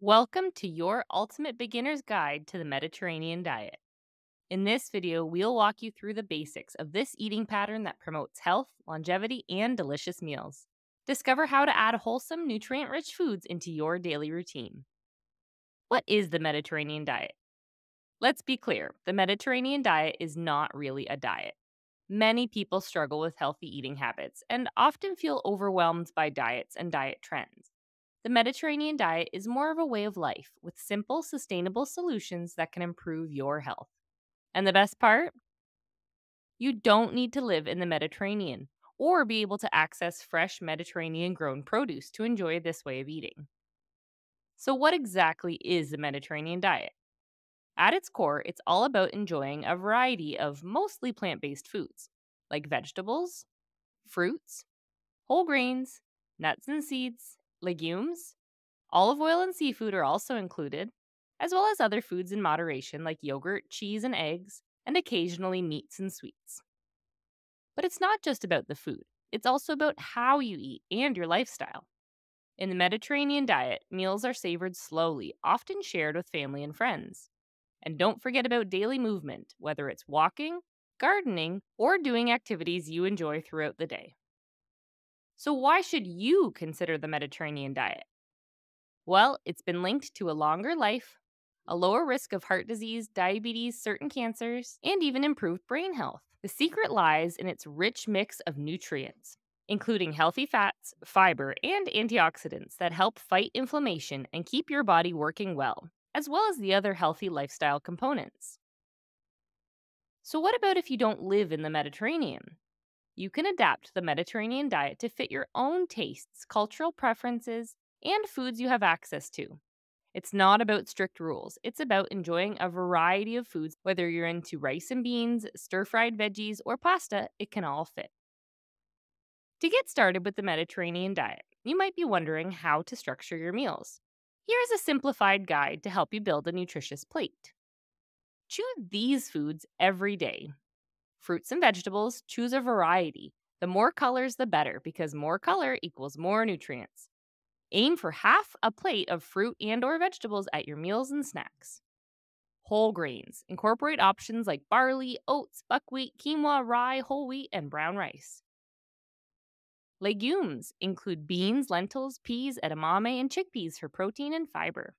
Welcome to your ultimate beginner's guide to the Mediterranean diet. In this video, we'll walk you through the basics of this eating pattern that promotes health, longevity, and delicious meals. Discover how to add wholesome, nutrient rich foods into your daily routine. What is the Mediterranean diet? Let's be clear, the Mediterranean diet is not really a diet. Many people struggle with healthy eating habits and often feel overwhelmed by diets and diet trends. The Mediterranean diet is more of a way of life with simple, sustainable solutions that can improve your health. And the best part? You don't need to live in the Mediterranean or be able to access fresh Mediterranean grown produce to enjoy this way of eating. So, what exactly is the Mediterranean diet? At its core, it's all about enjoying a variety of mostly plant based foods like vegetables, fruits, whole grains, nuts and seeds, legumes. Olive oil and seafood are also included, as well as other foods in moderation like yogurt, cheese, and eggs, and occasionally meats and sweets. But it's not just about the food, it's also about how you eat and your lifestyle. In the Mediterranean diet, meals are savored slowly, often shared with family and friends. And don't forget about daily movement, whether it's walking, gardening, or doing activities you enjoy throughout the day. So, why should you consider the Mediterranean diet? Well, it's been linked to a longer life, a lower risk of heart disease, diabetes, certain cancers, and even improved brain health. The secret lies in its rich mix of nutrients, including healthy fats, fiber, and antioxidants that help fight inflammation and keep your body working well, as well as the other healthy lifestyle components. So, what about if you don't live in the Mediterranean? You can adapt the Mediterranean diet to fit your own tastes, cultural preferences, and foods you have access to. It's not about strict rules. It's about enjoying a variety of foods, whether you're into rice and beans, stir fried veggies, or pasta, it can all fit. To get started with the Mediterranean diet, you might be wondering how to structure your meals. Here's a simplified guide to help you build a nutritious plate. Choose these foods every day. Fruits and vegetables, choose a variety. The more colors, the better, because more color equals more nutrients. Aim for half a plate of fruit and or vegetables at your meals and snacks. Whole grains. Incorporate options like barley, oats, buckwheat, quinoa, rye, whole wheat, and brown rice. Legumes include beans, lentils, peas, edamame, and chickpeas for protein and fiber.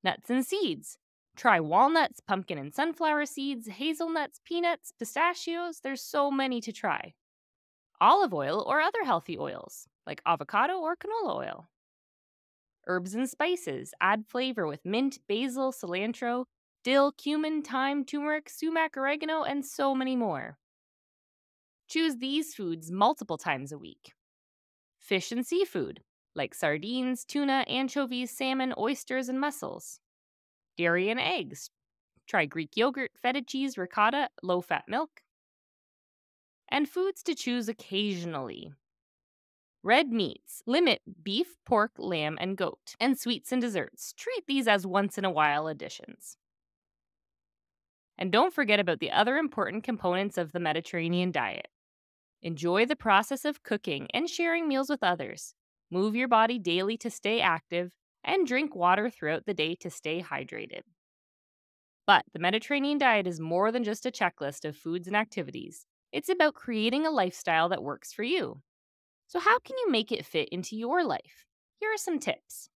Nuts and seeds. Try walnuts, pumpkin and sunflower seeds, hazelnuts, peanuts, pistachios. There's so many to try. Olive oil or other healthy oils, like avocado or canola oil. Herbs and spices. Add flavor with mint, basil, cilantro, dill, cumin, thyme, turmeric, sumac, oregano, and so many more. Choose these foods multiple times a week. Fish and seafood, like sardines, tuna, anchovies, salmon, oysters, and mussels. Dairy and eggs. Try Greek yogurt, feta cheese, ricotta, low fat milk. And foods to choose occasionally. Red meats. Limit beef, pork, lamb, and goat. And sweets and desserts. Treat these as once in a while additions. And don't forget about the other important components of the Mediterranean diet. Enjoy the process of cooking and sharing meals with others. Move your body daily to stay active, and drink water throughout the day to stay hydrated. But the Mediterranean diet is more than just a checklist of foods and activities. It's about creating a lifestyle that works for you. So, how can you make it fit into your life? Here are some tips.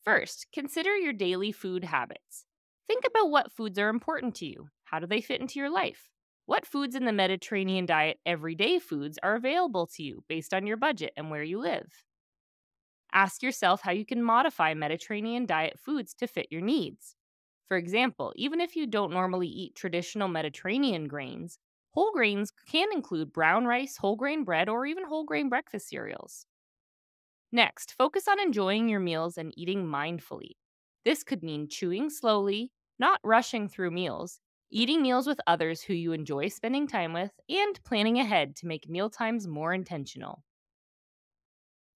First, consider your daily food habits. Think about what foods are important to you. How do they fit into your life? What foods in the Mediterranean diet, everyday foods, are available to you based on your budget and where you live? Ask yourself how you can modify Mediterranean diet foods to fit your needs. For example, even if you don't normally eat traditional Mediterranean grains, whole grains can include brown rice, whole grain bread, or even whole grain breakfast cereals. Next, focus on enjoying your meals and eating mindfully. This could mean chewing slowly, not rushing through meals, eating meals with others who you enjoy spending time with, and planning ahead to make mealtimes more intentional.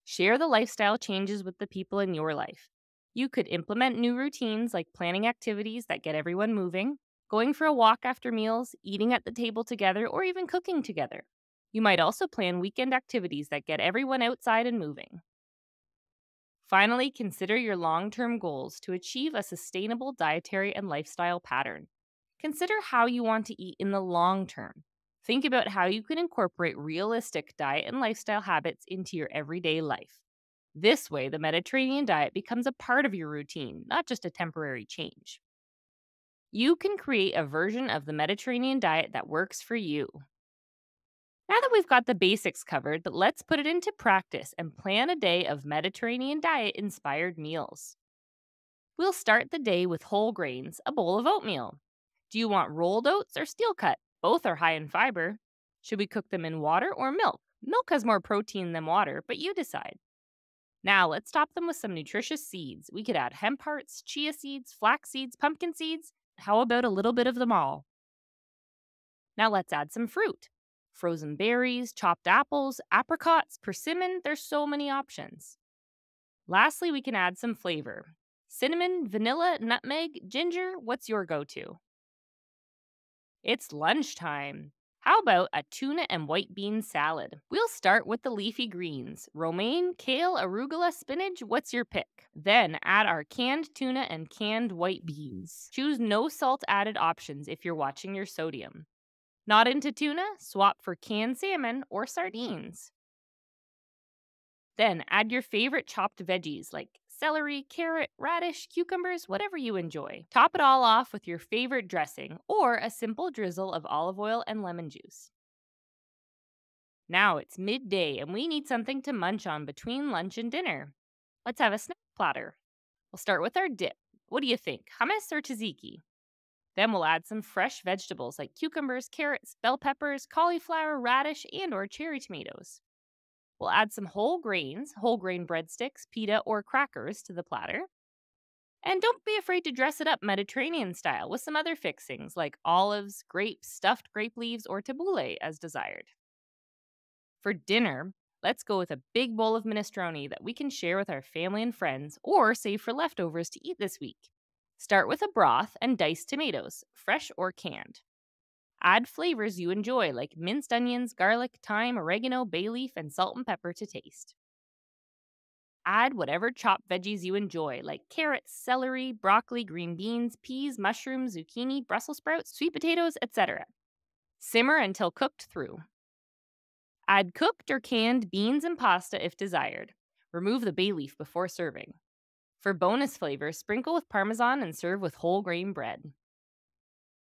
Share the lifestyle changes with the people in your life. You could implement new routines like planning activities that get everyone moving, going for a walk after meals, eating at the table together, or even cooking together. You might also plan weekend activities that get everyone outside and moving. Finally, consider your long-term goals to achieve a sustainable dietary and lifestyle pattern. Consider how you want to eat in the long term. Think about how you can incorporate realistic diet and lifestyle habits into your everyday life. This way, the Mediterranean diet becomes a part of your routine, not just a temporary change. You can create a version of the Mediterranean diet that works for you. Now that we've got the basics covered, let's put it into practice and plan a day of Mediterranean diet inspired meals. We'll start the day with whole grains, a bowl of oatmeal. Do you want rolled oats or steel cut? Both are high in fiber. Should we cook them in water or milk? Milk has more protein than water, but you decide. Now let's top them with some nutritious seeds. We could add hemp hearts, chia seeds, flax seeds, pumpkin seeds. How about a little bit of them all? Now let's add some fruit. Frozen berries, chopped apples, apricots, persimmon, there's so many options. Lastly, we can add some flavor. Cinnamon, vanilla, nutmeg, ginger, what's your go-to? It's lunchtime. How about a tuna and white bean salad? We'll start with the leafy greens. Romaine, kale, arugula, spinach, what's your pick? Then add our canned tuna and canned white beans. Choose no salt added options if you're watching your sodium. Not into tuna? Swap for canned salmon or sardines. Then add your favorite chopped veggies like celery, carrot, radish, cucumbers, whatever you enjoy. Top it all off with your favorite dressing or a simple drizzle of olive oil and lemon juice. Now it's midday and we need something to munch on between lunch and dinner. Let's have a snack platter. We'll start with our dip. What do you think, hummus or tzatziki? Then we'll add some fresh vegetables like cucumbers, carrots, bell peppers, cauliflower, radish, and or cherry tomatoes. We'll add some whole grains, whole grain breadsticks, pita, or crackers to the platter. And don't be afraid to dress it up Mediterranean style with some other fixings like olives, grapes, stuffed grape leaves, or tabbouleh as desired. For dinner, let's go with a big bowl of minestrone that we can share with our family and friends or save for leftovers to eat this week. Start with a broth and diced tomatoes, fresh or canned. Add flavors you enjoy like minced onions, garlic, thyme, oregano, bay leaf, and salt and pepper to taste. Add whatever chopped veggies you enjoy like carrots, celery, broccoli, green beans, peas, mushrooms, zucchini, Brussels sprouts, sweet potatoes, etc. Simmer until cooked through. Add cooked or canned beans and pasta if desired. Remove the bay leaf before serving. For bonus flavor, sprinkle with Parmesan and serve with whole grain bread.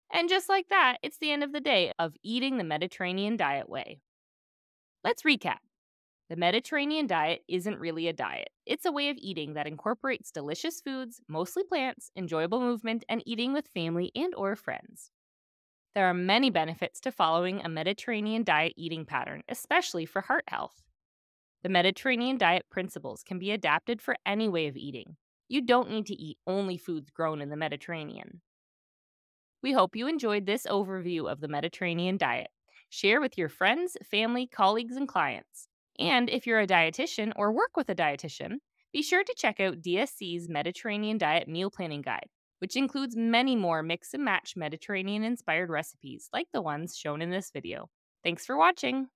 And just like that, it's the end of the day of eating the Mediterranean diet way. Let's recap. The Mediterranean diet isn't really a diet. It's a way of eating that incorporates delicious foods, mostly plants, enjoyable movement, and eating with family and or friends. There are many benefits to following a Mediterranean diet eating pattern, especially for heart health. The Mediterranean diet principles can be adapted for any way of eating. You don't need to eat only foods grown in the Mediterranean. We hope you enjoyed this overview of the Mediterranean diet. Share with your friends, family, colleagues, and clients. And if you're a dietitian or work with a dietitian, be sure to check out DSC's Mediterranean Diet Meal Planning Guide, which includes many more mix and match Mediterranean-inspired recipes like the ones shown in this video. Thanks for watching!